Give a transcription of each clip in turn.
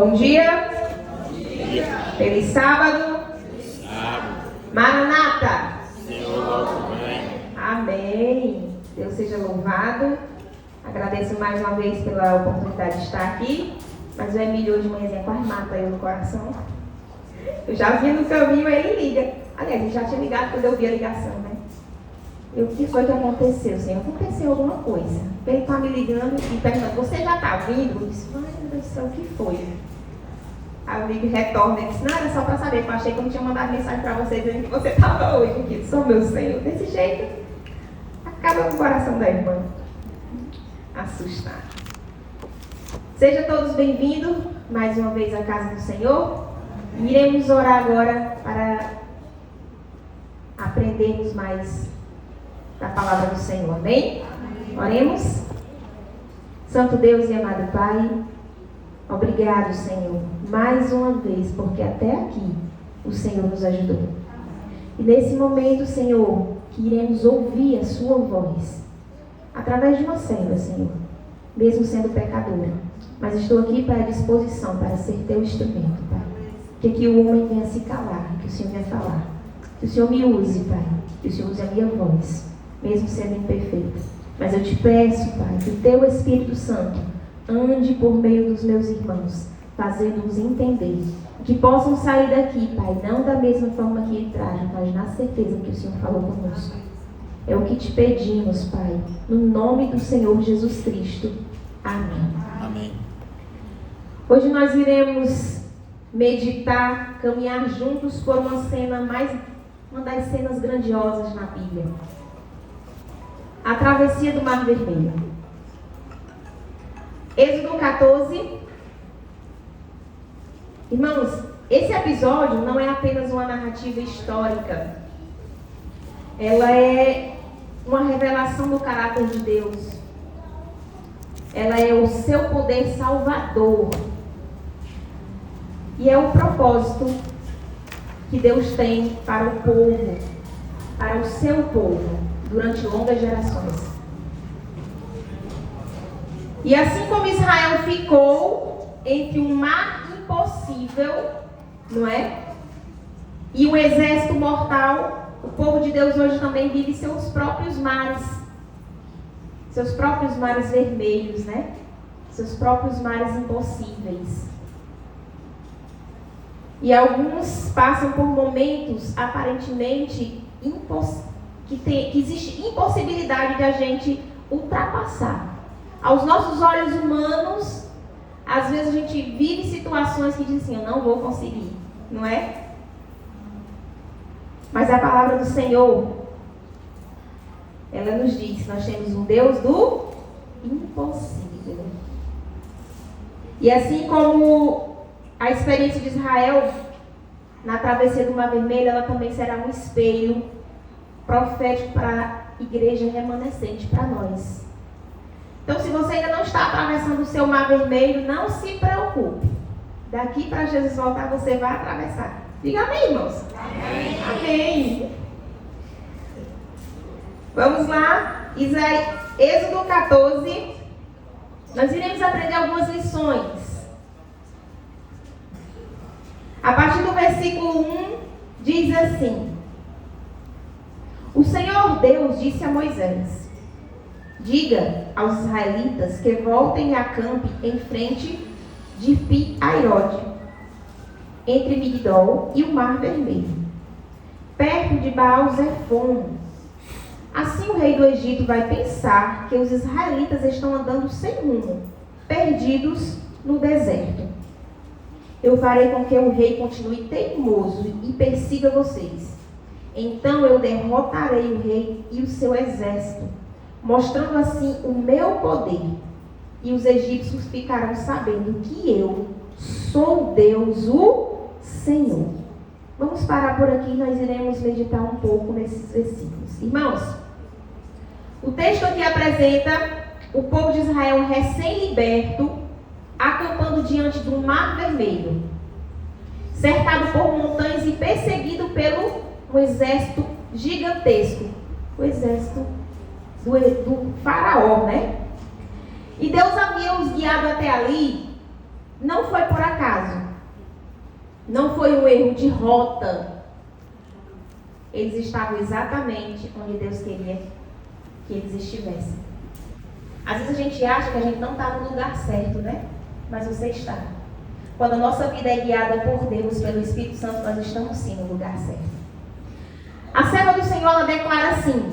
Bom dia. Feliz sábado. Maranata. Senhor logo vem. Amém. Deus seja louvado. Agradeço mais uma vez pela oportunidade de estar aqui. Mas o Emílio hoje de manhãzinha quase mata eu no coração. Eu já vi no caminho, ele liga. Aliás, ele já tinha ligado quando eu vi a ligação, né? O que foi que aconteceu, Senhor? Aconteceu alguma coisa. Ele está me ligando e perguntando, você já está vindo? Eu disse, ai meu Deus do céu, o que foi? Aí o amigo retorna e disse, não, era só para saber, porque eu achei que eu não tinha mandado mensagem para você dizendo que você estava hoje, porque sou meu Senhor. Desse jeito, acaba com o coração da irmã. Assustado. Sejam todos bem-vindos mais uma vez à casa do Senhor. Iremos orar agora para aprendermos mais da palavra do Senhor, amém? Oremos. Santo Deus e amado Pai, obrigado, Senhor, mais uma vez, porque até aqui o Senhor nos ajudou. E nesse momento, Senhor, que iremos ouvir a sua voz, através de uma serva, Senhor, mesmo sendo pecadora, mas estou aqui para a disposição, para ser teu instrumento, Pai. Que aqui o homem venha se calar, que o Senhor venha falar. Que o Senhor me use, Pai, que o Senhor use a minha voz, mesmo sendo imperfeita. Mas eu te peço, Pai, que o teu Espírito Santo ande por meio dos meus irmãos, fazendo-os entender. Que possam sair daqui, Pai, não da mesma forma que entraram, mas na certeza que o Senhor falou conosco. É o que te pedimos, Pai, no nome do Senhor Jesus Cristo. Amém. Amém. Hoje nós iremos meditar, caminhar juntos por uma das cenas grandiosas na Bíblia. A travessia do Mar Vermelho. Êxodo 14. Irmãos, esse episódio não é apenas uma narrativa histórica. Ela é uma revelação do caráter de Deus. Ela é o seu poder salvador. E é o propósito que Deus tem para o povo, para o seu povo, durante longas gerações. E assim como Israel ficou entre um mar impossível, não é? E um exército mortal, o povo de Deus hoje também vive seus próprios mares vermelhos, né? Seus próprios mares impossíveis. E alguns passam por momentos aparentemente que existe impossibilidade de a gente ultrapassar. Aos nossos olhos humanos, às vezes a gente vive situações que dizem assim, eu não vou conseguir, não é? Mas a palavra do Senhor, ela nos diz que nós temos um Deus do impossível. E assim como a experiência de Israel na travessia do Mar Vermelho, ela também será um espelho profético para a igreja remanescente, para nós. Então, se você ainda não está atravessando o seu Mar Vermelho, não se preocupe. Daqui para Jesus voltar, você vai atravessar. Diga amém, irmãos. Amém. Amém. Vamos lá. Êxodo 14. Nós iremos aprender algumas lições. A partir do versículo 1, diz assim: O Senhor Deus disse a Moisés: Diga aos israelitas que voltem e acampem em frente de Pi-Hairode, entre Migdol e o Mar Vermelho, perto de Baal-Zefon. Assim o rei do Egito vai pensar que os israelitas estão andando sem rumo, perdidos no deserto. Eu farei com que o rei continue teimoso e persiga vocês. Então eu derrotarei o rei e o seu exército, mostrando assim o meu poder. E os egípcios ficarão sabendo que eu sou Deus, o Senhor. Vamos parar por aqui e nós iremos meditar um pouco nesses versículos. Irmãos, o texto aqui apresenta o povo de Israel recém-liberto, acampando diante do Mar Vermelho, cercado por montanhas e perseguido pelo um exército gigantesco, o exército do faraó, né? E Deus havia os guiado até ali não foi por acaso. Não foi um erro de rota. Eles estavam exatamente onde Deus queria que eles estivessem. Às vezes a gente acha que a gente não está no lugar certo, né? Mas você está. Quando a nossa vida é guiada por Deus, pelo Espírito Santo, nós estamos sim no lugar certo. A serva do Senhor, ela declara assim,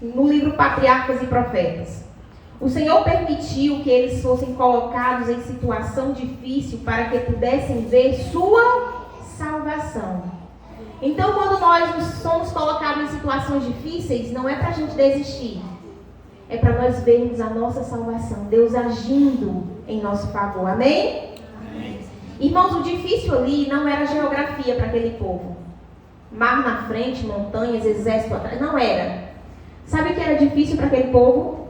no livro Patriarcas e Profetas: o Senhor permitiu que eles fossem colocados em situação difícil para que pudessem ver sua salvação. Então, quando nós somos colocados em situações difíceis, não é para a gente desistir. É para nós vermos a nossa salvação, Deus agindo em nosso favor. Amém? Amém. Irmãos, o difícil ali não era geografia para aquele povo. Mar na frente, montanhas, exército atrás. Não era. Sabe o que era difícil para aquele povo?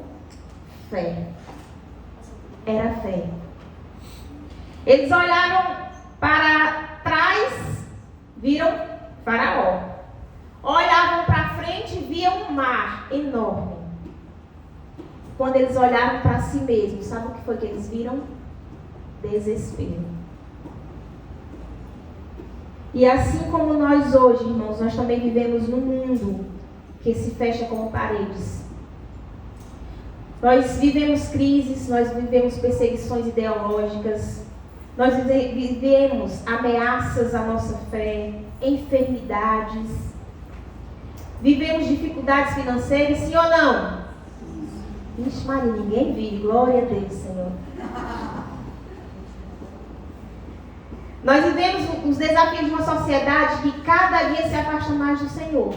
Fé. Era fé. Eles olharam para trás, viram Faraó. Olhavam para frente, viam um mar enorme. Quando eles olharam para si mesmos, sabe o que foi que eles viram? Desespero. E assim como nós hoje, irmãos, nós também vivemos num mundo que se fecha como paredes. Nós vivemos crises, nós vivemos perseguições ideológicas, nós vivemos ameaças à nossa fé, enfermidades, vivemos dificuldades financeiras, sim ou não? Ixi, Maria, ninguém vive, glória a Deus, Senhor. Nós vivemos os desafios de uma sociedade que cada dia se afasta mais do Senhor,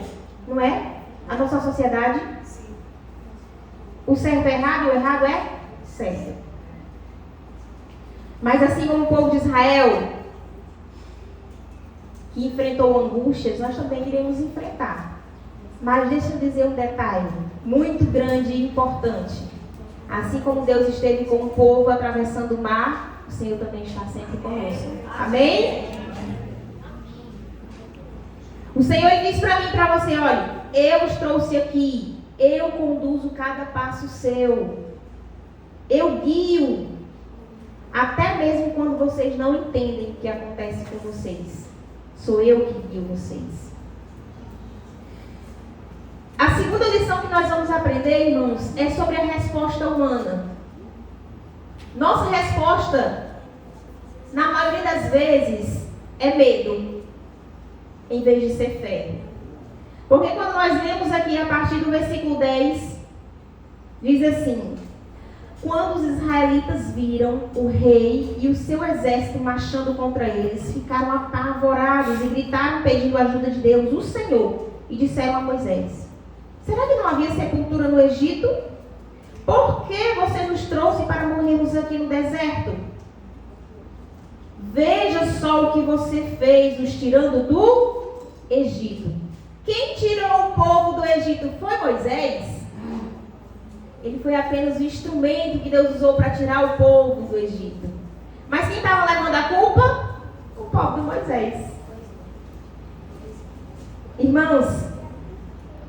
não é? A nossa sociedade? Sim. O certo é errado, o errado é certo. Mas assim como o povo de Israel, que enfrentou angústias, nós também iremos enfrentar. Mas deixa eu dizer um detalhe muito grande e importante. Assim como Deus esteve com o povo atravessando o mar, o Senhor também está sempre conosco. Amém? O Senhor diz para mim e para você: olha, eu os trouxe aqui, eu conduzo cada passo seu, eu guio, até mesmo quando vocês não entendem o que acontece com vocês. Sou eu que guio vocês. A segunda lição que nós vamos aprender, irmãos, é sobre a resposta humana. Nossa resposta, na maioria das vezes, é medo, em vez de ser fé. Porque quando nós lemos aqui a partir do versículo 10, diz assim: quando os israelitas viram o rei e o seu exército marchando contra eles, ficaram apavorados e gritaram pedindo a ajuda de Deus, o Senhor, e disseram a Moisés: será que não havia sepultura no Egito? Por que você nos trouxe para morrermos aqui no deserto? Veja só o que você fez, nos tirando do Egito. Quem tirou o povo do Egito foi Moisés. Ele foi apenas o instrumento que Deus usou para tirar o povo do Egito. Mas quem estava levando a culpa? O próprio Moisés. Irmãos,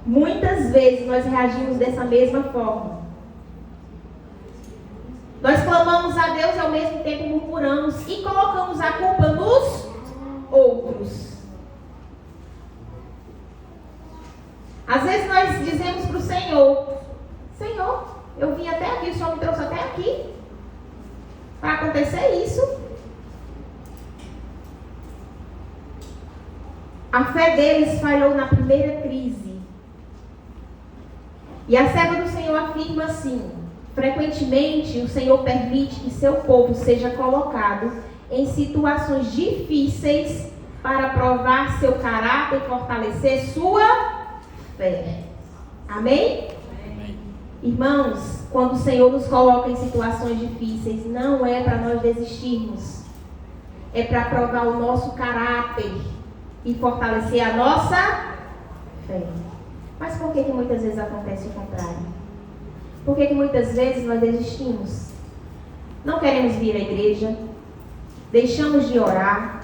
muitas vezes nós reagimos dessa mesma forma. Nós clamamos a Deus e ao mesmo tempo murmuramos e colocamos a culpa nos outros. Às vezes nós dizemos para o Senhor: Senhor, eu vim até aqui, o Senhor me trouxe até aqui para acontecer isso. A fé deles falhou na primeira crise. E a serva do Senhor afirma assim: frequentemente o Senhor permite que seu povo seja colocado em situações difíceis para provar seu caráter e fortalecer sua fé. Amém? Amém? Irmãos, quando o Senhor nos coloca em situações difíceis, não é para nós desistirmos. É para provar o nosso caráter e fortalecer a nossa fé. Mas por que muitas vezes acontece o contrário? Por que muitas vezes nós desistimos? Não queremos vir à igreja, deixamos de orar,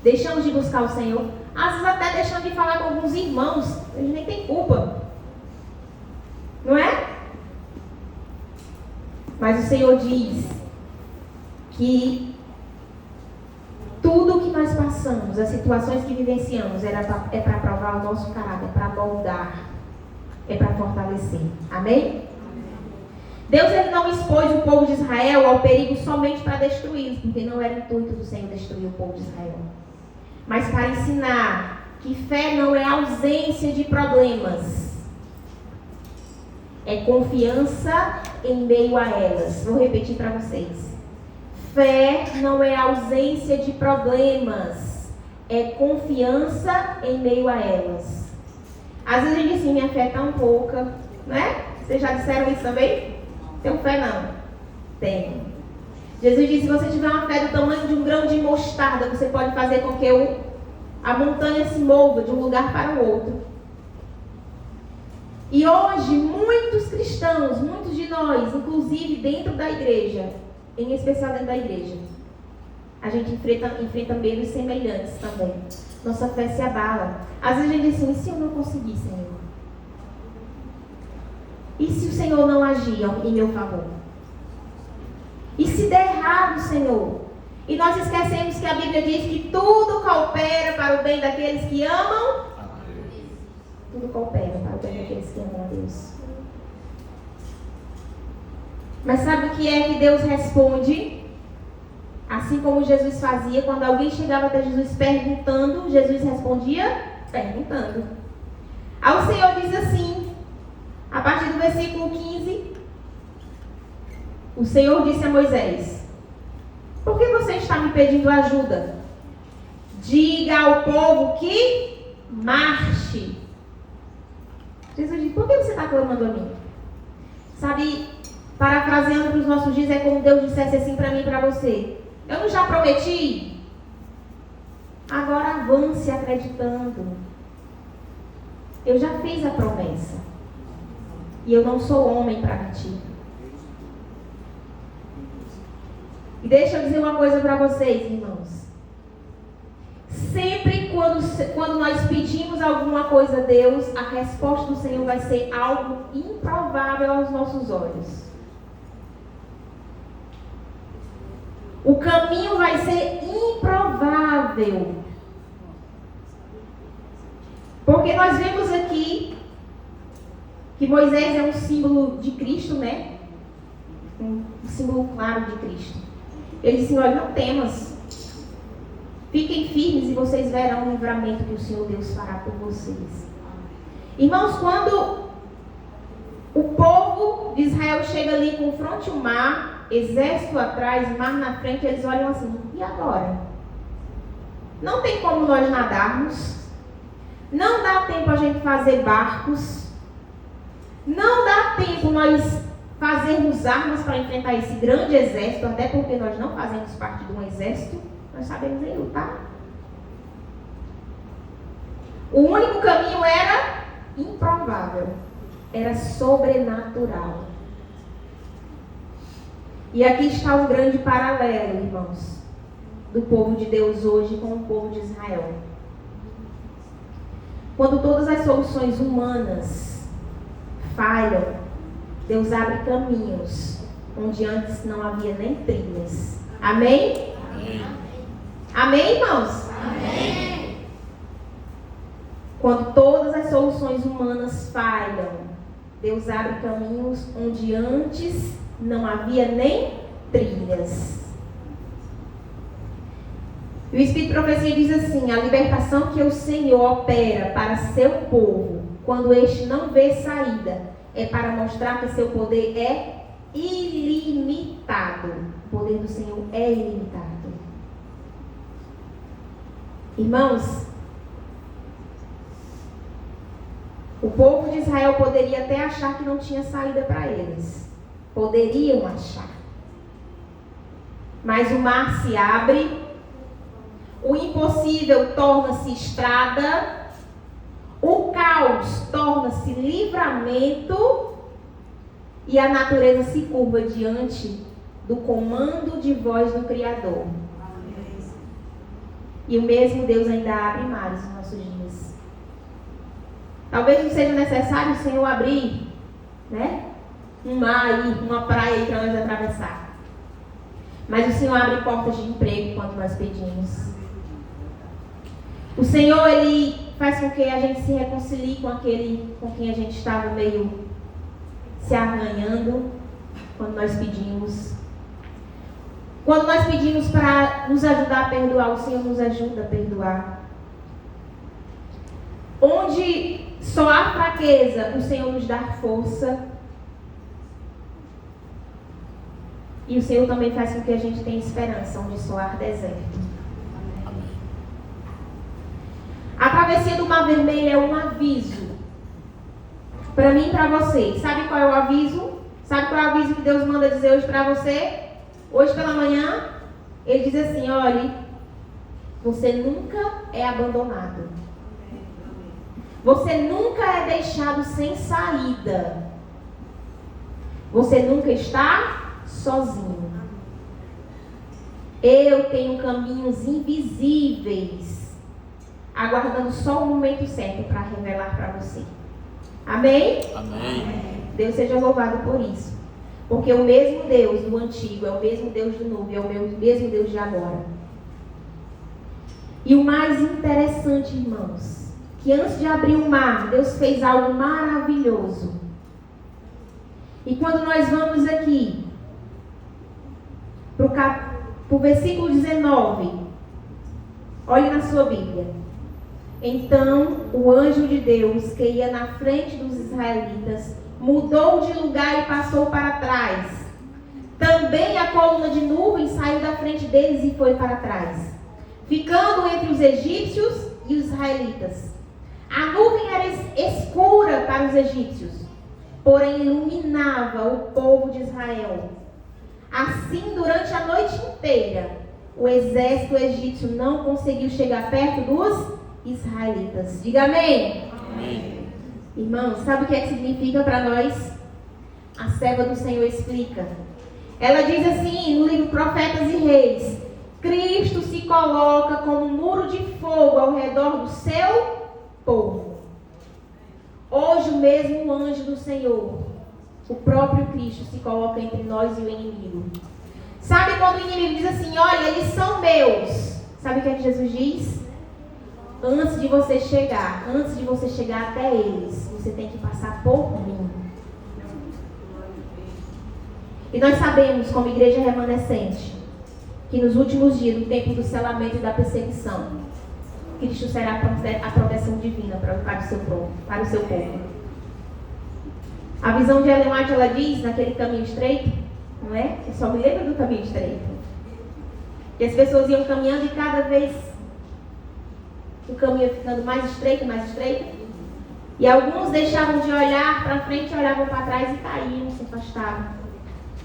deixamos de buscar o Senhor, às vezes até deixamos de falar com alguns irmãos, eles nem têm culpa. Não é? Mas o Senhor diz que nós passamos, as situações que vivenciamos, é para provar o nosso caráter, é para moldar, é para fortalecer. Amém? Deus ele não expôs o povo de Israel ao perigo somente para destruí-los, porque não era o intuito do Senhor destruir o povo de Israel, mas para ensinar que fé não é ausência de problemas, é confiança em meio a elas. Vou repetir para vocês. Fé não é ausência de problemas, é confiança em meio a elas. Às vezes a gente diz assim, minha fé está um pouca, né? Vocês já disseram isso também? Tem fé não? Tem. Jesus disse, se você tiver uma fé do tamanho de um grão de mostarda, você pode fazer com que a montanha se mova de um lugar para o outro. E hoje, muitos cristãos, muitos de nós, inclusive dentro da igreja, em especial dentro da igreja, a gente enfrenta medos semelhantes também. Nossa fé se abala. Às vezes a gente diz assim, e se eu não conseguir, Senhor? E se o Senhor não agir em meu favor? E se der errado, Senhor? E nós esquecemos que a Bíblia diz que tudo coopera para o bem daqueles que amam. Tudo coopera para o bem daqueles que amam a Deus. Mas sabe o que é que Deus responde? Assim como Jesus fazia, quando alguém chegava até Jesus perguntando, Jesus respondia perguntando. Aí o Senhor diz assim, a partir do versículo 15, o Senhor disse a Moisés, por que você está me pedindo ajuda? Diga ao povo que marche. Jesus disse, por que você está clamando a mim? Sabe, parafraseando para os nossos dias, é como Deus dissesse assim para mim e para você. Eu não já prometi? Agora avance acreditando. Eu já fiz a promessa. E eu não sou homem para mentir. E deixa eu dizer uma coisa para vocês, irmãos. Sempre quando nós pedimos alguma coisa a Deus, a resposta do Senhor vai ser algo improvável aos nossos olhos. O caminho vai ser improvável. Porque nós vemos aqui que Moisés é um símbolo de Cristo, né? Um símbolo claro de Cristo. Ele disse, olha, não temas. Fiquem firmes e vocês verão o livramento que o Senhor Deus fará por vocês. Irmãos, quando o povo de Israel chega ali, confronte o mar, exército atrás, mar na frente, eles olham assim, e agora? Não tem como nós nadarmos, não dá tempo a gente fazer barcos, não dá tempo nós fazermos armas para enfrentar esse grande exército, até porque nós não fazemos parte de um exército, nós sabemos nem lutar. O único caminho era improvável, era sobrenatural. E aqui está um grande paralelo, irmãos, do povo de Deus hoje com o povo de Israel. Quando todas as soluções humanas falham, Deus abre caminhos onde antes não havia nem trilhas. Amém? Amém. Amém, irmãos? Amém. Quando todas as soluções humanas falham, Deus abre caminhos onde antes não havia nem trilhas. E o Espírito de Profecia diz assim, a libertação que o Senhor opera para seu povo, quando este não vê saída, é para mostrar que seu poder é ilimitado. O poder do Senhor é ilimitado. Irmãos, o povo de Israel poderia até achar que não tinha saída para eles. Poderiam achar. Mas o mar se abre, o impossível torna-se estrada, o caos torna-se livramento e a natureza se curva diante do comando de voz do Criador. E o mesmo Deus ainda abre mares nos nossos dias. Talvez não seja necessário o Senhor abrir, né, um mar aí, uma praia aí para nós atravessar. Mas o Senhor abre portas de emprego quando nós pedimos. O Senhor, Ele faz com que a gente se reconcilie com aquele com quem a gente estava meio se arranhando quando nós pedimos. Quando nós pedimos para nos ajudar a perdoar, o Senhor nos ajuda a perdoar. Onde só há fraqueza, o Senhor nos dá força. E o Senhor também faz com que a gente tenha esperança, onde só há deserto. A travessia do Mar Vermelho é um aviso para mim e para você. Sabe qual é o aviso? Sabe qual é o aviso que Deus manda dizer hoje para você? Hoje pela manhã, Ele diz assim: olhe, você nunca é abandonado. Você nunca é deixado sem saída. Você nunca está sozinho. Eu tenho caminhos invisíveis, aguardando só o momento certo para revelar para você. Amém? Amém. Deus seja louvado por isso. Porque o mesmo Deus do antigo é o mesmo Deus do novo, é o mesmo Deus de agora. E o mais interessante, irmãos, que antes de abrir o mar, Deus fez algo maravilhoso. E quando nós vamos aqui para o versículo 19, olhe na sua Bíblia. Então o anjo de Deus, que ia na frente dos israelitas, mudou de lugar e passou para trás. Também a coluna de nuvem saiu da frente deles e foi para trás, ficando entre os egípcios e os israelitas. A nuvem era escura para os egípcios, porém iluminava o povo de Israel. Assim, durante a noite inteira, o exército egípcio não conseguiu chegar perto dos israelitas. Diga amém. Amém. Irmãos, sabe o que significa para nós? A serva do Senhor explica. Ela diz assim no livro Profetas e Reis: Cristo se coloca como um muro de fogo ao redor do seu povo. Hoje o mesmo anjo do Senhor, o próprio Cristo, se coloca entre nós e o inimigo. Sabe quando o inimigo diz assim: olha, eles são meus. Sabe o que é que Jesus diz? Antes de você chegar até eles, você tem que passar por mim. E nós sabemos, como igreja remanescente, que nos últimos dias, no tempo do selamento e da perseguição, Cristo será a proteção divina para o seu povo. A visão de Ellen White, ela diz, naquele caminho estreito, não é? Eu só me lembro do caminho estreito. Que as pessoas iam caminhando e cada vez o caminho ia ficando mais estreito, e alguns deixavam de olhar para frente, olhavam para trás e caíam, se afastavam.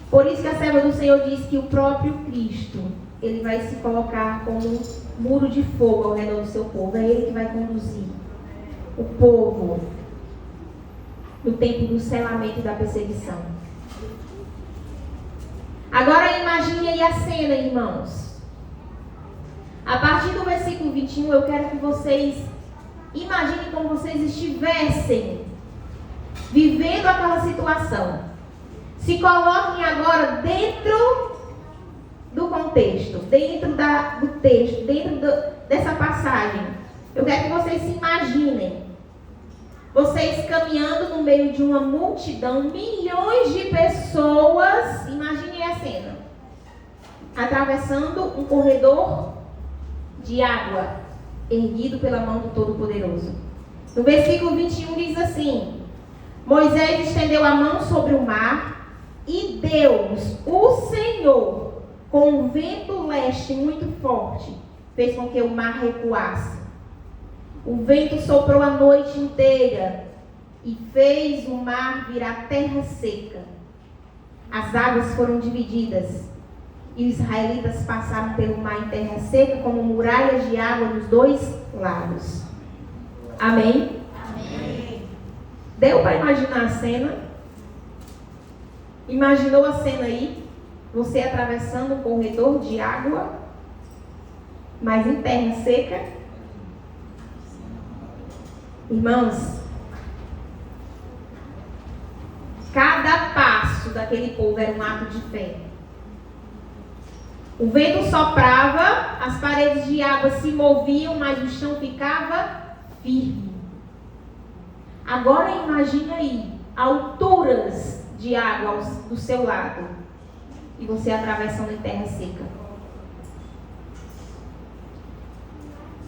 Por isso que a serva do Senhor diz que o próprio Cristo, Ele vai se colocar como um muro de fogo ao redor do seu povo. É Ele que vai conduzir o povo no tempo do selamento e da perseguição. Agora imagine aí a cena, irmãos. A partir do versículo 21, eu quero que vocês imaginem como vocês estivessem vivendo aquela situação. Se coloquem agora dentro do contexto, dentro do texto, dessa passagem. Eu quero que vocês se imaginem. Vocês caminhando no meio de uma multidão, milhões de pessoas. Imaginem a cena. Atravessando um corredor de água, erguido pela mão do Todo-Poderoso. No versículo 21 diz assim: Moisés estendeu a mão sobre o mar, e Deus, o Senhor, com um vento leste muito forte, fez com que o mar recuasse. O vento soprou a noite inteira e fez o mar virar terra seca. As águas foram divididas e os israelitas passaram pelo mar em terra seca como muralhas de água dos dois lados. Amém? Amém. Deu para imaginar a cena? Imaginou a cena aí? Você atravessando um corredor de água, mas em terra seca? Irmãos, cada passo daquele povo era um ato de fé. O vento soprava, as paredes de água se moviam, mas o chão ficava firme. Agora imagine aí, alturas de água do seu lado e você atravessando em terra seca.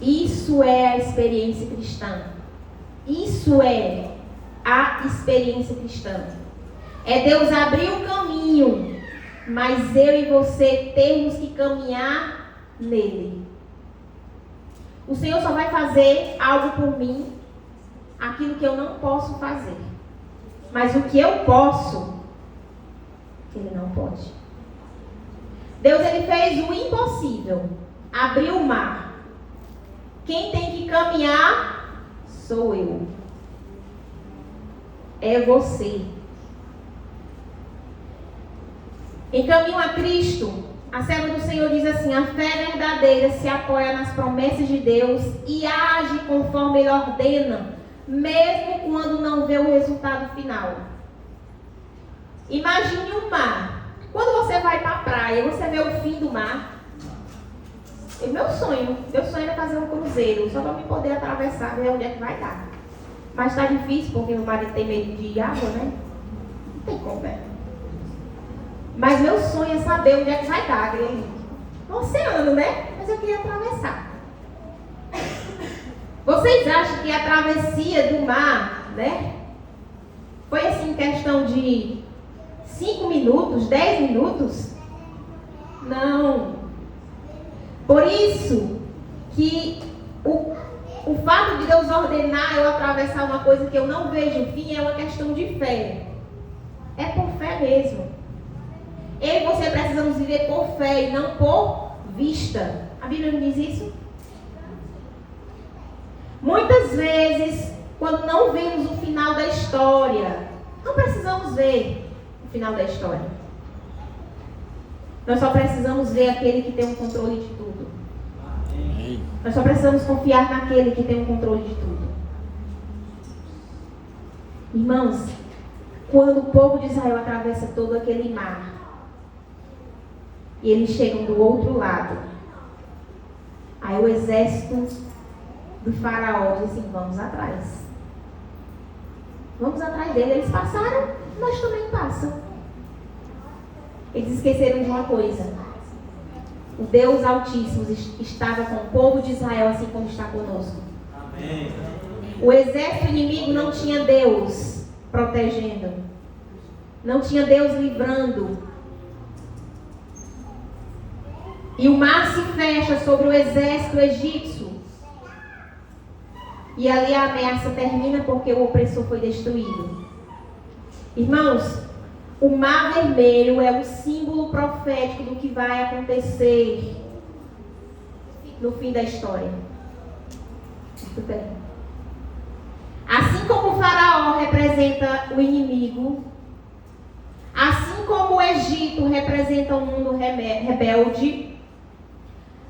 Isso é a experiência cristã. Isso é a experiência cristã. É Deus abrir o caminho, mas eu e você temos que caminhar nele. O Senhor só vai fazer algo por mim, aquilo que eu não posso fazer. Mas o que eu posso, Ele não pode. Deus, Ele fez o impossível. Abriu o mar. Quem tem que caminhar sou eu. É você. Em caminho a Cristo, a serva do Senhor diz assim: a fé verdadeira se apoia nas promessas de Deus e age conforme Ele ordena, mesmo quando não vê o resultado final. Imagine o mar. Quando você vai para a praia, você vê o fim do mar. Meu sonho era fazer um cruzeiro, só para me poder atravessar, ver onde é que vai dar. Mas está difícil, porque meu marido tem medo de água, né? Não tem como, né? Mas meu sonho é saber onde é que vai dar aquele oceano, né? Mas eu queria atravessar. Vocês acham que a travessia do mar, né? Foi assim, questão de 5 minutos, 10 minutos? Não. Por isso que o fato de Deus ordenar eu atravessar uma coisa que eu não vejo o fim é uma questão de fé. É por fé mesmo. Eu e você precisamos viver por fé e não por vista. A Bíblia não diz isso? Muitas vezes, quando não vemos o final da história, não precisamos ver o final da história. Nós só precisamos ver aquele que tem o controle de tudo. Nós só precisamos confiar naquele que tem o controle de tudo. Irmãos, quando o povo de Israel atravessa todo aquele mar e eles chegam do outro lado, aí o exército do faraó diz assim: vamos atrás. Vamos atrás dele. Eles passaram, nós também passamos. Eles esqueceram de uma coisa: o Deus Altíssimo estava com o povo de Israel, assim como está conosco. Amém. O exército inimigo não tinha Deus protegendo, não tinha Deus livrando. E o mar se fecha sobre o exército egípcio. E ali a ameaça termina porque o opressor foi destruído. Irmãos, o mar vermelho é o símbolo profético do que vai acontecer no fim da história. Muito bem. Assim como o faraó representa o inimigo, assim como o Egito representa o mundo rebelde,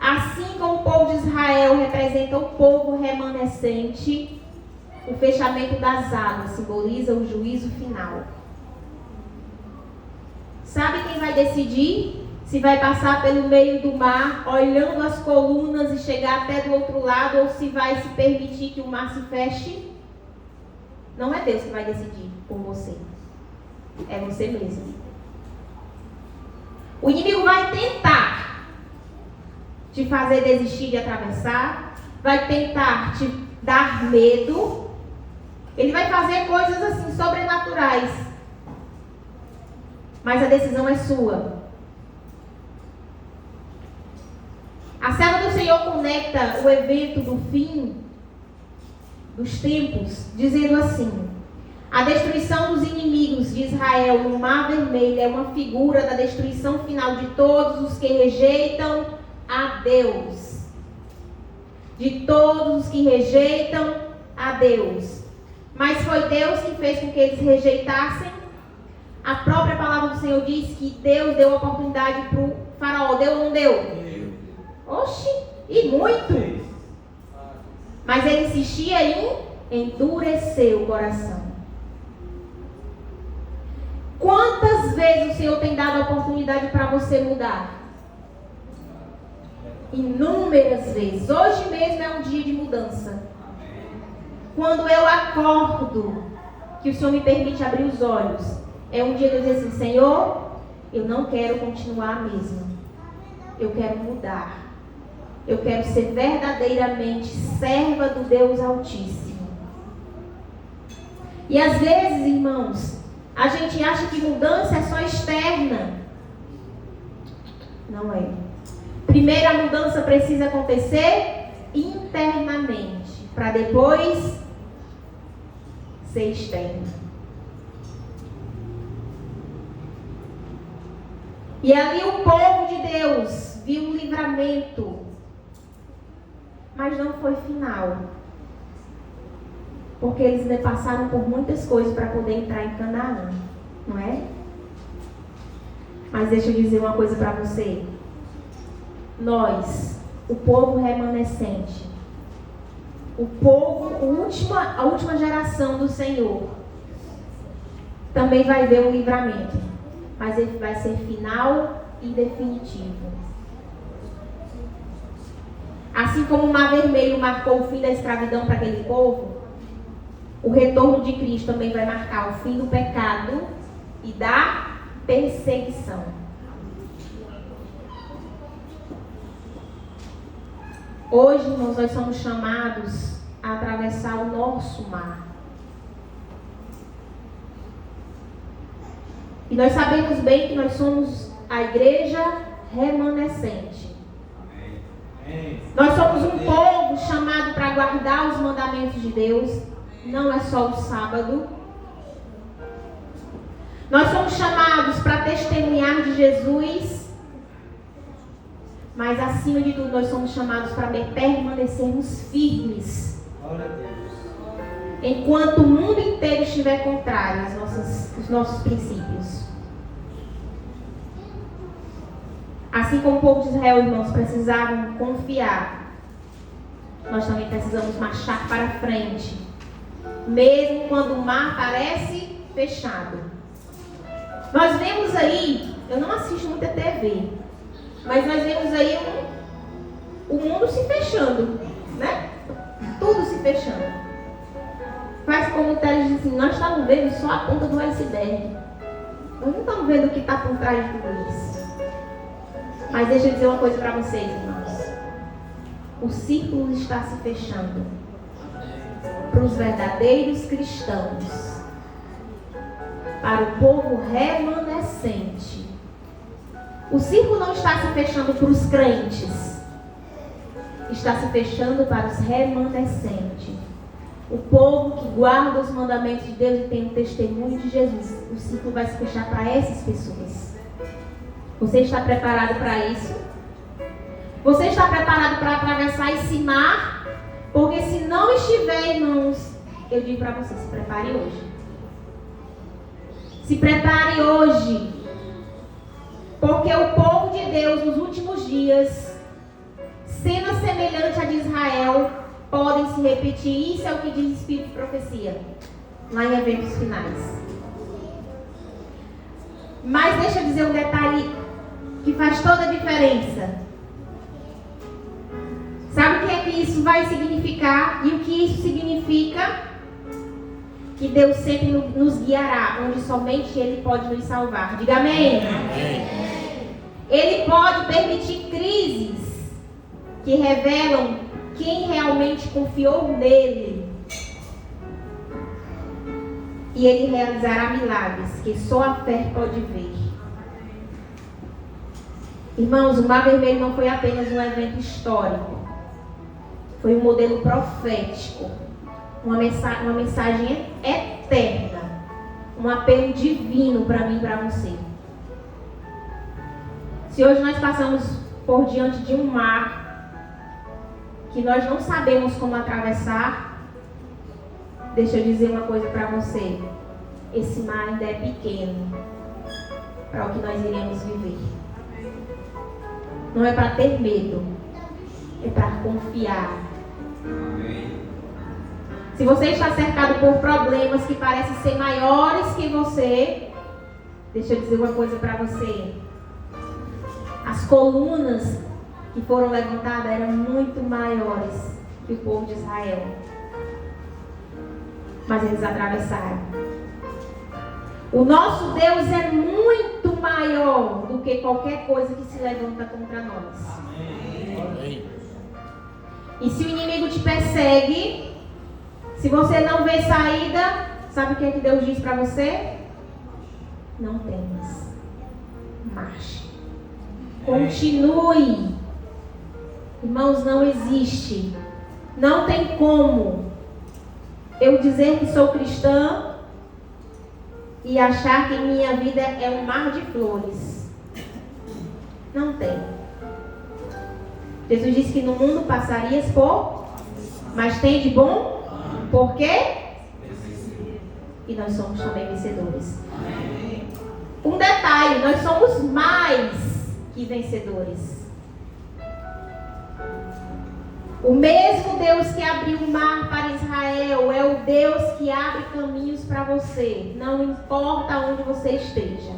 assim como o povo de Israel representa o povo remanescente, o fechamento das águas simboliza o juízo final. Sabe quem vai decidir se vai passar pelo meio do mar, olhando as colunas e chegar até do outro lado, ou se vai se permitir que o mar se feche? Não é Deus que vai decidir por você. É você mesmo. O inimigo vai tentar te fazer desistir de atravessar, vai tentar te dar medo. Ele vai fazer coisas assim sobrenaturais. Mas a decisão é sua. A serva do Senhor conecta o evento do fim dos tempos, dizendo assim: a destruição dos inimigos de Israel no Mar Vermelho é uma figura da destruição final de todos os que rejeitam a Deus. De todos os que rejeitam a Deus. Mas foi Deus que fez com que eles rejeitassem. A própria palavra do Senhor diz que Deus deu oportunidade para o faraó. Deu ou não deu? Oxi, e muito. Mas ele insistia em endurecer o coração. Quantas vezes o Senhor tem dado a oportunidade para você mudar? Inúmeras vezes. Hoje mesmo é um dia de mudança. Quando eu acordo, que o Senhor me permite abrir os olhos, é um dia de eu dizer assim: Senhor, eu não quero continuar a mesma. Eu quero mudar. Eu quero ser verdadeiramente serva do Deus Altíssimo. E às vezes, irmãos, a gente acha que mudança é só externa. Não é. Primeiro a mudança precisa acontecer internamente, para depois ser externa. E ali o povo de Deus viu um livramento, mas não foi final. Porque eles ainda passaram por muitas coisas para poder entrar em Canaã, não é? Mas deixa eu dizer uma coisa para você. Nós, o povo remanescente, o povo, a última geração do Senhor, também vai ver um livramento, mas ele vai ser final e definitivo. Assim como o Mar Vermelho marcou o fim da escravidão para aquele povo, o retorno de Cristo também vai marcar o fim do pecado e da perseguição. Hoje, irmãos, nós somos chamados a atravessar o nosso mar. E nós sabemos bem que nós somos a igreja remanescente. Nós somos um povo chamado para guardar os mandamentos de Deus. Não é só o sábado. Nós somos chamados para testemunhar de Jesus. Mas acima de tudo, nós somos chamados para permanecermos firmes. Enquanto o mundo inteiro estiver contrário aos nossos princípios. Assim como o povo de Israel, irmãos, precisavam confiar, nós também precisamos marchar para frente, mesmo quando o mar parece fechado. Nós vemos aí, eu não assisto muita TV, mas nós vemos aí o mundo se fechando, né? Tudo se fechando. Faz comentários de assim: nós estamos vendo só a ponta do iceberg. Nós não estamos vendo o que está por trás de tudo isso. Mas deixa eu dizer uma coisa para vocês, irmãos. O círculo está se fechando para os verdadeiros cristãos, para o povo remanescente. O círculo não está se fechando para os crentes, está se fechando para os remanescentes. O povo que guarda os mandamentos de Deus e tem o testemunho de Jesus. O círculo vai se fechar para essas pessoas. Você está preparado para isso? Você está preparado para atravessar esse mar? Porque se não estiver, irmãos, eu digo para você: se prepare hoje. Se prepare hoje. Porque o povo de Deus nos últimos dias, cena semelhante à de Israel, podem se repetir. Isso é o que diz o Espírito de Profecia, lá em Eventos Finais. Mas deixa eu dizer um detalhe que faz toda a diferença. Sabe o que é que isso vai significar? E o que isso significa? Que Deus sempre nos guiará, onde somente Ele pode nos salvar. Diga amém. Amém. Ele pode permitir crises que revelam quem realmente confiou nele. E Ele realizará milagres que só a fé pode ver. Irmãos, o Mar Vermelho não foi apenas um evento histórico. Foi um modelo profético. Uma mensagem eterna. Um apelo divino para mim e para você. Se hoje nós passamos por diante de um mar que nós não sabemos como atravessar, deixa eu dizer uma coisa para você: esse mar ainda é pequeno para o que nós iremos viver. Não é para ter medo, é para confiar. Se você está cercado por problemas que parecem ser maiores que você, deixa eu dizer uma coisa para você: as colunas que foram levantadas eram muito maiores que o povo de Israel. Mas eles atravessaram. O nosso Deus é muito maior do que qualquer coisa que se levanta contra nós. Amém. E se o inimigo te persegue, se você não vê saída, sabe o que é que Deus diz para você? Não temas. Marche. Continue. Irmãos, não existe. Não tem como eu dizer que sou cristã e achar que minha vida é um mar de flores. Não tem. Jesus disse que no mundo passarias por, mas tem de bom? Por quê? E nós somos também vencedores. Um detalhe, nós somos mais que vencedores. O mesmo Deus que abriu o mar para Israel é o Deus que abre caminhos para você. Não importa onde você esteja.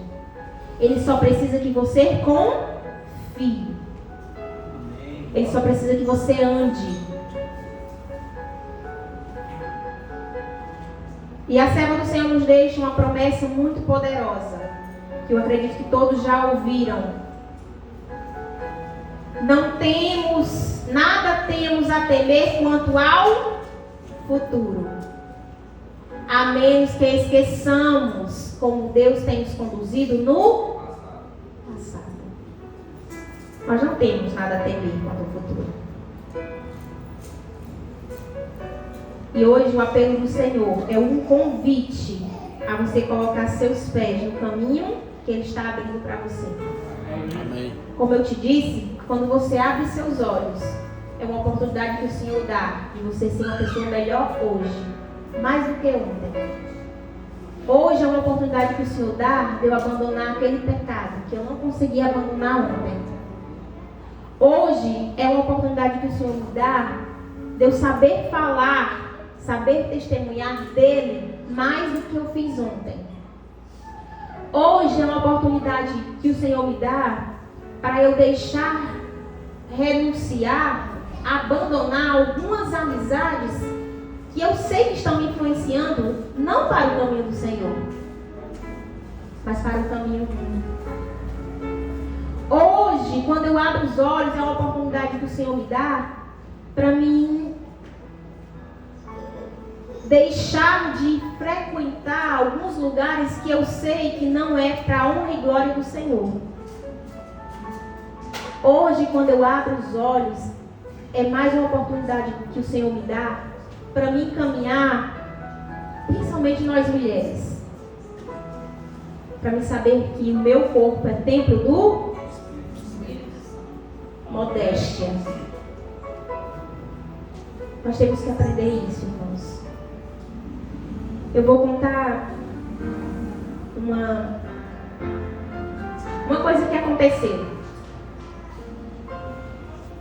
Ele só precisa que você confie. Ele só precisa que você ande. E a serva do Senhor nos deixa uma promessa muito poderosa, que eu acredito que todos já ouviram. Nada temos a temer quanto ao futuro, a menos que esqueçamos como Deus tem nos conduzido no passado. Nós não temos nada a temer quanto ao futuro. E hoje o apelo do Senhor é um convite a você colocar seus pés no caminho que Ele está abrindo para você. Amém. Como eu te disse, quando você abre seus olhos, é uma oportunidade que o Senhor dá de você ser uma pessoa melhor hoje, mais do que ontem. Hoje é uma oportunidade que o Senhor dá de eu abandonar aquele pecado que eu não consegui abandonar ontem. Hoje é uma oportunidade que o Senhor me dá de eu saber falar, saber testemunhar dele mais do que eu fiz ontem. Hoje é uma oportunidade que o Senhor me dá para eu deixar, renunciar, abandonar algumas amizades que eu sei que estão me influenciando, não para o caminho do Senhor, mas para o caminho ruim. Hoje, quando eu abro os olhos, é uma oportunidade que o Senhor me dá para mim deixar de frequentar alguns lugares que eu sei que não é para a honra e glória do Senhor. Hoje, quando eu abro os olhos, é mais uma oportunidade que o Senhor me dá para me encaminhar, principalmente nós mulheres, para me saber que o meu corpo é templo do modéstia. Nós temos que aprender isso, irmãos. Eu vou contar uma coisa que aconteceu.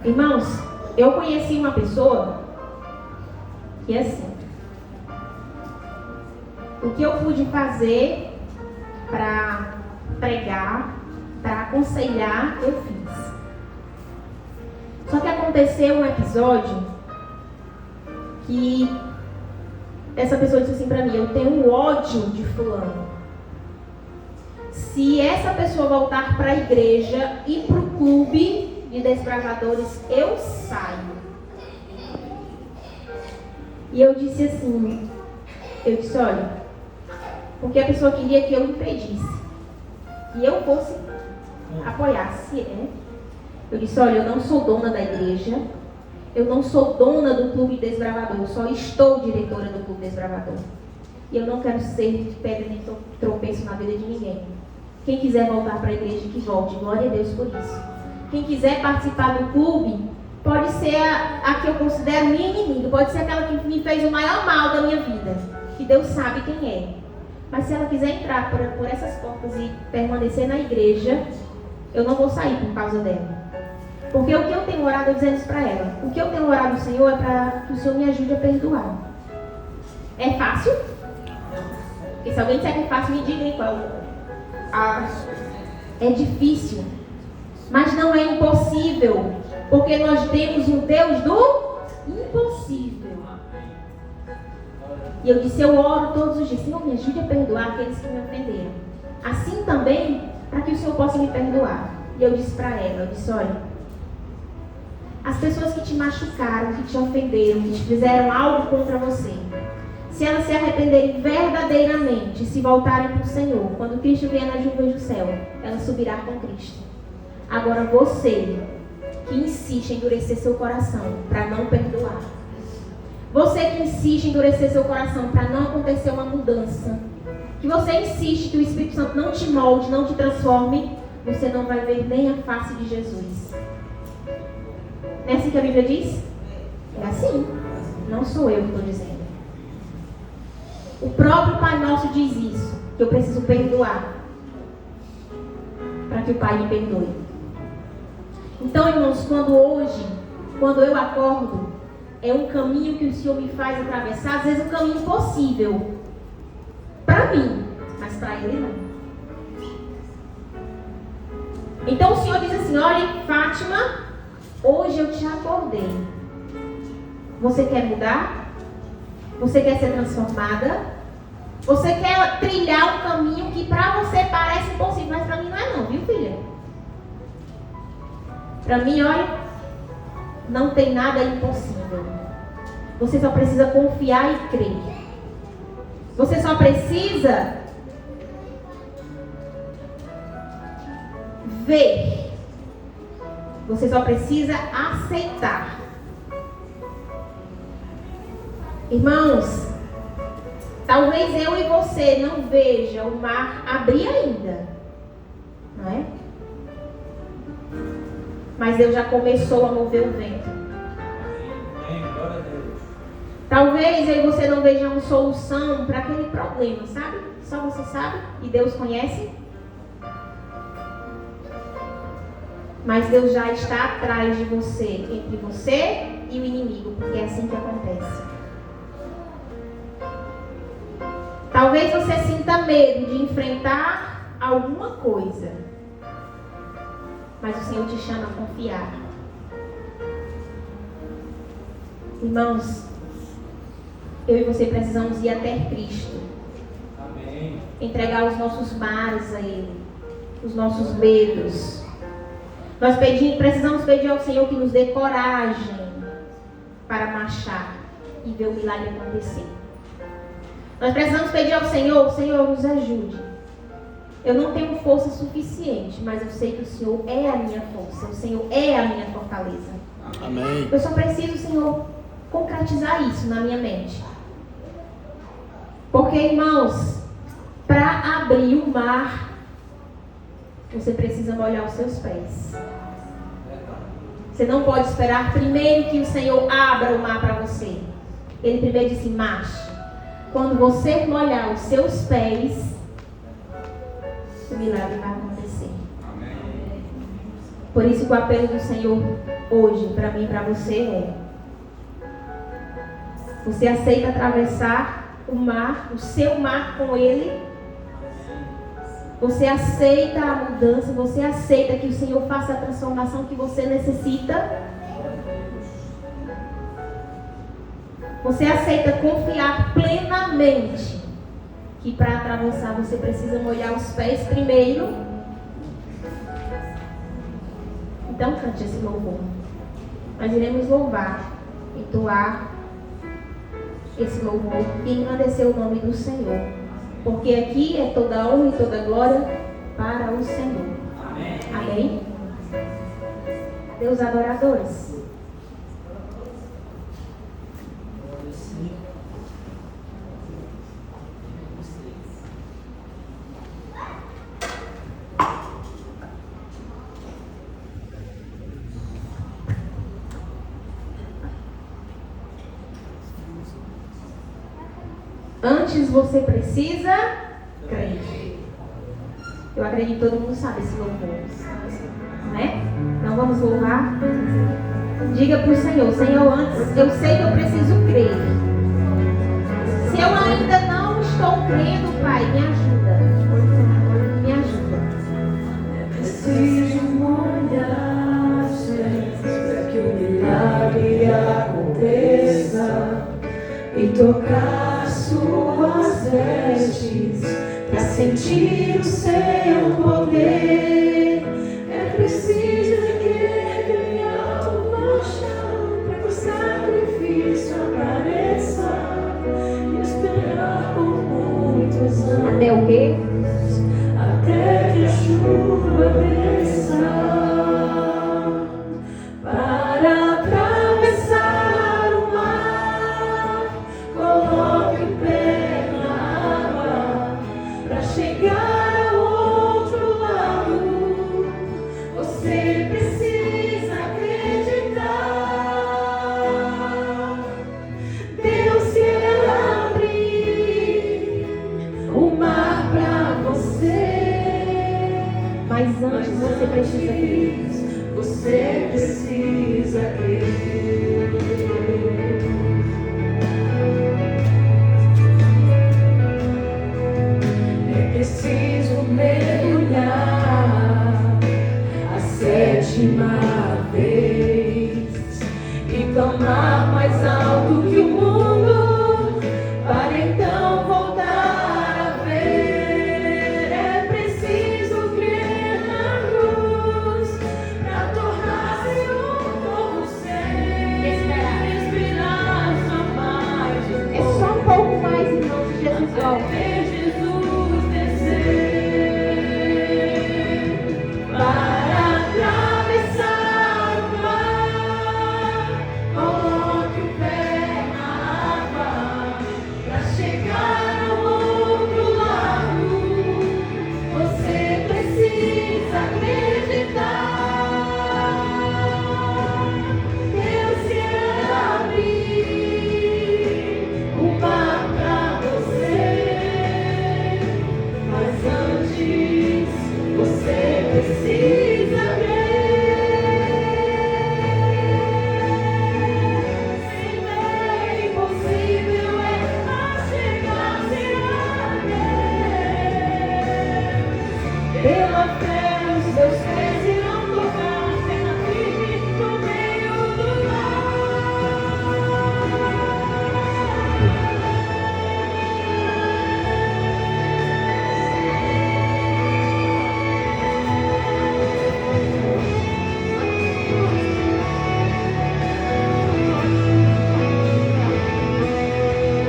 Irmãos, eu conheci uma pessoa que assim, o que eu pude fazer para pregar, para aconselhar, eu fiz. Só que aconteceu um episódio que essa pessoa disse assim para mim: eu tenho ódio de fulano. Se essa pessoa voltar para a igreja e para o clube de desbravadores, eu saio. E eu disse assim, olha, porque a pessoa queria que eu impedisse, que eu fosse apoiasse. Eu disse, olha, eu não sou dona da igreja, eu não sou dona do clube desbravador, eu só estou diretora do clube desbravador. E eu não quero ser pedra nem tropeço na vida de ninguém. Quem quiser voltar para a igreja, que volte, glória a Deus por isso. Quem quiser participar do clube, pode ser a que eu considero minha inimiga, pode ser aquela que me fez o maior mal da minha vida, que Deus sabe quem é. Mas se ela quiser entrar por essas portas e permanecer na igreja, eu não vou sair por causa dela. Porque o que eu tenho orado, eu dizendo isso para ela, o que eu tenho orado ao Senhor é para que o Senhor me ajude a perdoar. É fácil? Porque se alguém disser que é fácil, me diga aí qual. É difícil. Mas não é impossível. Porque nós temos um Deus do impossível. E eu disse, eu oro todos os dias, Senhor, me ajude a perdoar aqueles que me ofenderam. Assim também, para que o Senhor possa me perdoar. E eu disse para ela, eu disse, olha, as pessoas que te machucaram, que te ofenderam, que te fizeram algo contra você, se elas se arrependerem verdadeiramente, se voltarem para o Senhor, quando Cristo vier nas nuvens do céu, ela subirá com Cristo. Agora você, que insiste em endurecer seu coração para não perdoar, você que insiste em endurecer seu coração para não acontecer uma mudança, que você insiste que o Espírito Santo não te molde, não te transforme, você não vai ver nem a face de Jesus. Não é assim que a Bíblia diz? É assim. Não sou eu que estou dizendo. O próprio Pai Nosso diz isso, que eu preciso perdoar para que o Pai me perdoe. Então, irmãos, quando eu acordo, é um caminho que o Senhor me faz atravessar, às vezes um caminho impossível para mim, mas para Ele não. Então o Senhor diz assim, olha, Fátima, hoje eu te acordei. Você quer mudar? Você quer ser transformada? Você quer trilhar um caminho que para você parece impossível, mas para mim não é não, viu, filha? Para mim, olha, não tem nada impossível. Você só precisa confiar e crer. Você só precisa ver. Você só precisa aceitar. Irmãos, talvez eu e você não veja o mar abrir ainda, não é? Mas Deus já começou a mover o vento. Talvez eu e você não vejamos solução para aquele problema, sabe? Só você sabe e Deus conhece. Mas Deus já está atrás de você, entre você e o inimigo, porque é assim que acontece. Talvez você sinta medo de enfrentar alguma coisa, mas o Senhor te chama a confiar. Irmãos, eu e você precisamos ir até Cristo. Amém. Entregar os nossos mares a Ele, os nossos medos. Nós precisamos pedir ao Senhor que nos dê coragem para marchar e ver o milagre acontecer. Nós precisamos pedir ao Senhor, Senhor, nos ajude. Eu não tenho força suficiente, mas eu sei que o Senhor é a minha força, o Senhor é a minha fortaleza. Amém. Eu só preciso, Senhor, concretizar isso na minha mente. Porque, irmãos, para abrir o mar, você precisa molhar os seus pés. Você não pode esperar primeiro que o Senhor abra o mar para você. Ele primeiro disse, marche. Quando você molhar os seus pés, o milagre vai acontecer. Por isso que o apelo do Senhor hoje, para mim e para você é: você aceita atravessar o mar, o seu mar com Ele? Você aceita a mudança? Você aceita que o Senhor faça a transformação que você necessita? Você aceita confiar plenamente que para atravessar você precisa molhar os pés primeiro? Então cante esse louvor. Nós iremos louvar, entoar esse louvor e engrandecer o nome do Senhor. Porque aqui é toda honra e toda glória para o Senhor. Amém? Amém? Deus adoradores. Antes você precisa crer. Eu acredito que todo mundo sabe esse louvor, né? Então vamos louvar. Diga para o Senhor: Senhor, antes eu sei que eu preciso crer. Se eu ainda não estou crendo, Pai, me ajuda. Me ajuda. Preciso molhar os pés. desça e tocar suas vestes, pra sentir o seu poder. É preciso que minha alma chame, pra que o sacrifício apareça e esperar por muitos anos. Até o quê? Até que a chuva desça para atravessar o mar. Coloque o pé na água para chegar ao outro lado. Você precisa acreditar. Deus, se Ele abrir o mar para você. Mas antes você precisa crer. Você precisa crer. É preciso mergulhar a 7ª vez e clamar mais alto que o mundo, para então voltar a ver. É preciso crer na cruz pra tornar-se novo ser. Esperar só mais um É só um pouco mais, irmãos, e Jesus volta. até Jesus descer para atravessar o mar. Coloque o pé na água pra chegar ao outro lado. Você precisa acreditar. Deus, se Ele abrir o mar pra você, mas antes você precisa crer. Se bem impossível é achegar-se a Deus, pela fé os seus pés irão tocar terra firme no meio do mar.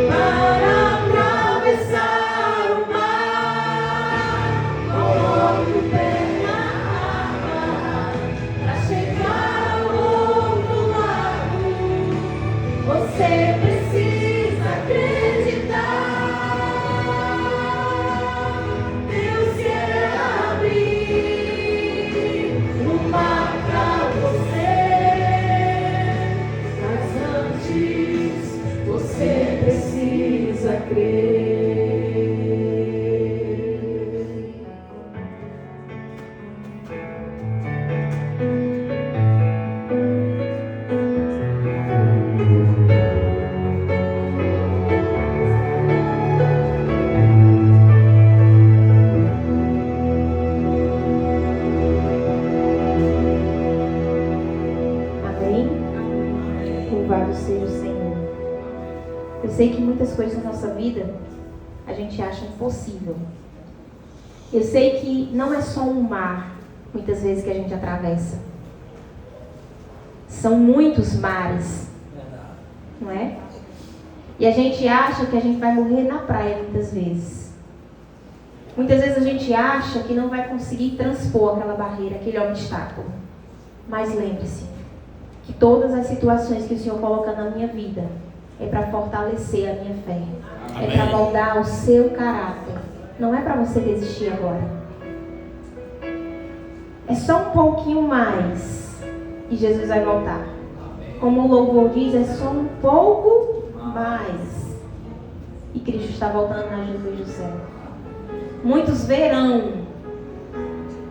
Para atravessar o mar, coloque o pé na água pra chegar ao outro lado. Você precisa acreditar. Deus, se Ele abrir o mar pra você, mas antes você precisa crer. Amém? Louvado seja o Senhor. Eu sei que muitas coisas na nossa vida a gente acha impossível. Eu sei que não é só um mar, muitas vezes, que a gente atravessa. São muitos mares, não é? E a gente acha que a gente vai morrer na praia muitas vezes. Muitas vezes a gente acha que não vai conseguir transpor aquela barreira, aquele obstáculo. Mas lembre-se que todas as situações que o Senhor coloca na minha vida é para fortalecer a minha fé. É para moldar o seu caráter. Não é para você desistir agora. É só um pouquinho mais e Jesus vai voltar. Como o louvor diz, é só um pouco mais e Cristo está voltando nas nuvens do céu. Muitos verão,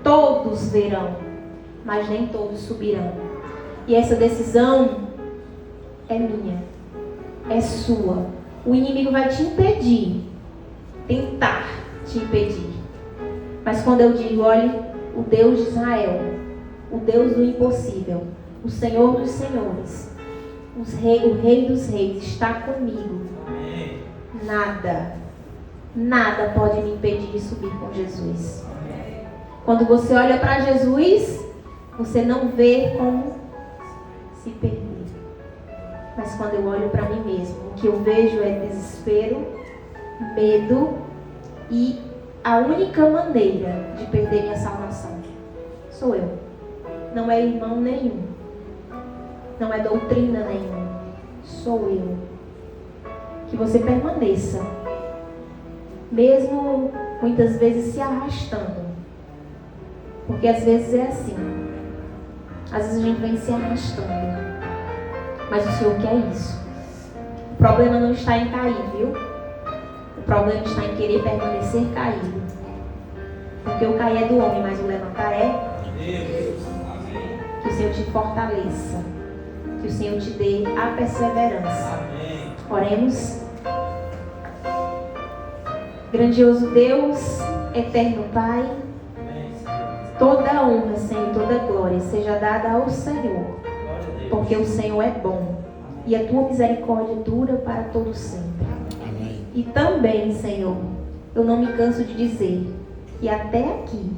todos verão, mas nem todos subirão. E essa decisão é minha, é sua. O inimigo vai te impedir, tentar te impedir. Mas quando eu digo, olhe, o Deus de Israel, o Deus do impossível, o Senhor dos senhores, o Rei dos Reis está comigo. Nada pode me impedir de subir com Jesus. Quando você olha para Jesus, você não vê como se perder. Mas quando eu olho para mim mesmo, o que eu vejo é desespero, medo e a única maneira de perder minha salvação sou eu. Não é irmão nenhum. Não é doutrina nenhuma. Sou eu. Que você permaneça, mesmo muitas vezes se arrastando. Porque às vezes é assim. Às vezes a gente vem se arrastando. Mas o Senhor quer isso. O problema não está em cair, viu? O problema está em querer permanecer caído. Porque o cair é do homem, mas o levantar é Deus. Que o Senhor te fortaleça. Que o Senhor te dê a perseverança. Oremos. Grandioso Deus, eterno Pai, toda a honra, Senhor, toda a glória seja dada ao Senhor, porque o Senhor é bom e a tua misericórdia dura para todo sempre. Amém. E também, Senhor, eu não me canso de dizer que até aqui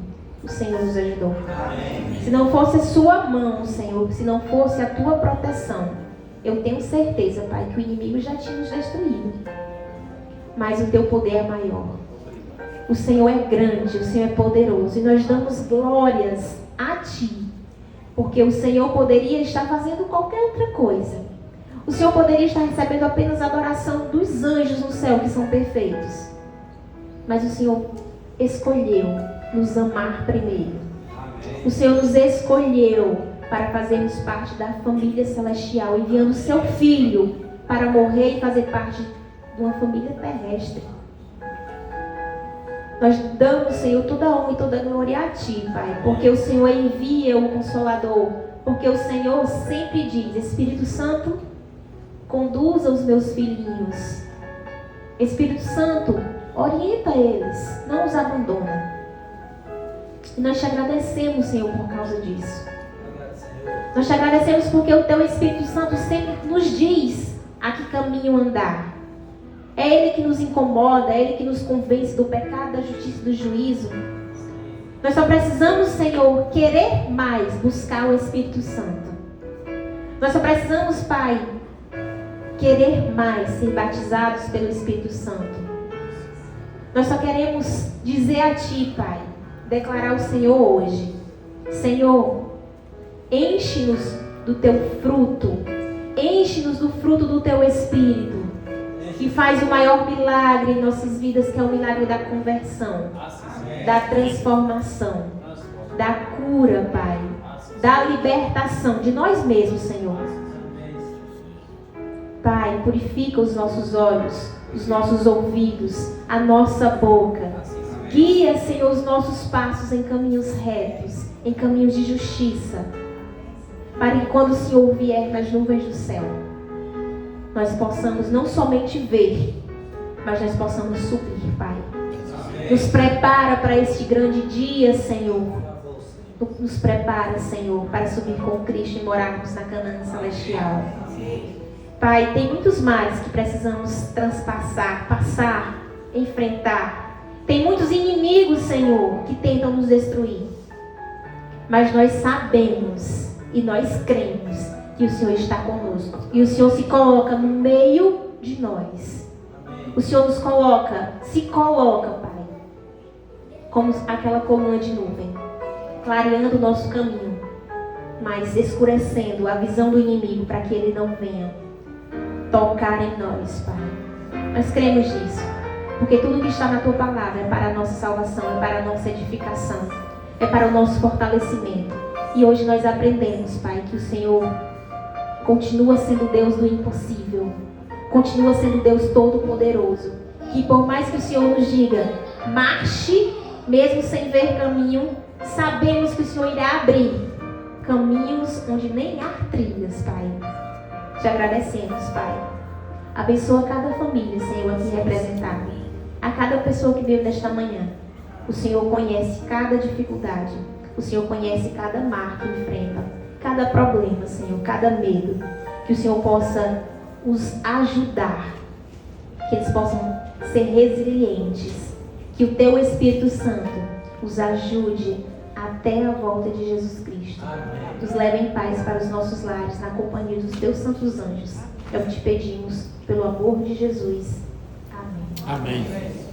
o Senhor nos ajudou. Amém. Se não fosse a sua mão, Senhor, se não fosse a tua proteção, eu tenho certeza, Pai, que o inimigo já tinha nos destruído. Mas o teu poder é maior. O Senhor é grande, o Senhor é poderoso. E nós damos glórias a Ti. Porque o Senhor poderia estar fazendo qualquer outra coisa. O Senhor poderia estar recebendo apenas a adoração dos anjos no céu, que são perfeitos. Mas o Senhor escolheu nos amar primeiro. O Senhor nos escolheu para fazermos parte da família celestial, enviando o seu Filho para morrer e fazer parte de uma família terrestre. Nós damos, Senhor, toda a honra e toda a glória a Ti, Pai, porque o Senhor envia o Consolador, porque o Senhor sempre diz: Espírito Santo, conduza os meus filhinhos. Espírito Santo, orienta eles, não os abandona. E nós te agradecemos, Senhor, por causa disso. Nós te agradecemos porque o Teu Espírito Santo sempre nos diz a que caminho andar. É Ele que nos incomoda, é Ele que nos convence do pecado, da justiça e do juízo. Nós só precisamos, Senhor, querer mais buscar o Espírito Santo. Nós só precisamos, Pai, querer mais ser batizados pelo Espírito Santo. Nós só queremos dizer a Ti, Pai, declarar ao Senhor hoje: Senhor, enche-nos do Teu fruto, enche-nos do fruto do Teu Espírito, que faz o maior milagre em nossas vidas, que é o milagre da conversão, da transformação, da cura, Pai, da libertação de nós mesmos, Senhor. Pai, purifica os nossos olhos, os nossos ouvidos, a nossa boca. Guia, Senhor, os nossos passos em caminhos retos, em caminhos de justiça, para que quando o Senhor vier nas nuvens do céu, nós possamos não somente ver, mas nós possamos subir, Pai. Nos prepara para este grande dia, Senhor. Nos prepara, Senhor, para subir com Cristo e morarmos na Canaã celestial. Pai, tem muitos males que precisamos transpassar, passar, enfrentar. Tem muitos inimigos, Senhor, que tentam nos destruir. Mas nós sabemos e nós cremos que o Senhor está conosco. E o Senhor se coloca no meio de nós. O Senhor nos coloca, se coloca, Pai, como aquela coluna de nuvem, clareando o nosso caminho, mas escurecendo a visão do inimigo para que ele não venha tocar em nós, Pai. Nós cremos nisso, porque tudo que está na Tua palavra é para a nossa salvação, é para a nossa edificação, é para o nosso fortalecimento. E hoje nós aprendemos, Pai, que o Senhor continua sendo Deus do impossível, continua sendo Deus todo-poderoso, que por mais que o Senhor nos diga, marche, mesmo sem ver caminho, sabemos que o Senhor irá abrir caminhos onde nem há trilhas, Pai. Te agradecemos, Pai. Abençoa cada família, Senhor, aqui representada. A cada pessoa que veio nesta manhã. O Senhor conhece cada dificuldade. O Senhor conhece cada mar que enfrenta. Cada problema, Senhor, cada medo. Que o Senhor possa os ajudar, que eles possam ser resilientes, que o Teu Espírito Santo os ajude até a volta de Jesus Cristo. Nos leve em paz para os nossos lares, na companhia dos Teus santos anjos. É o que te pedimos, pelo amor de Jesus. Amém. Amém.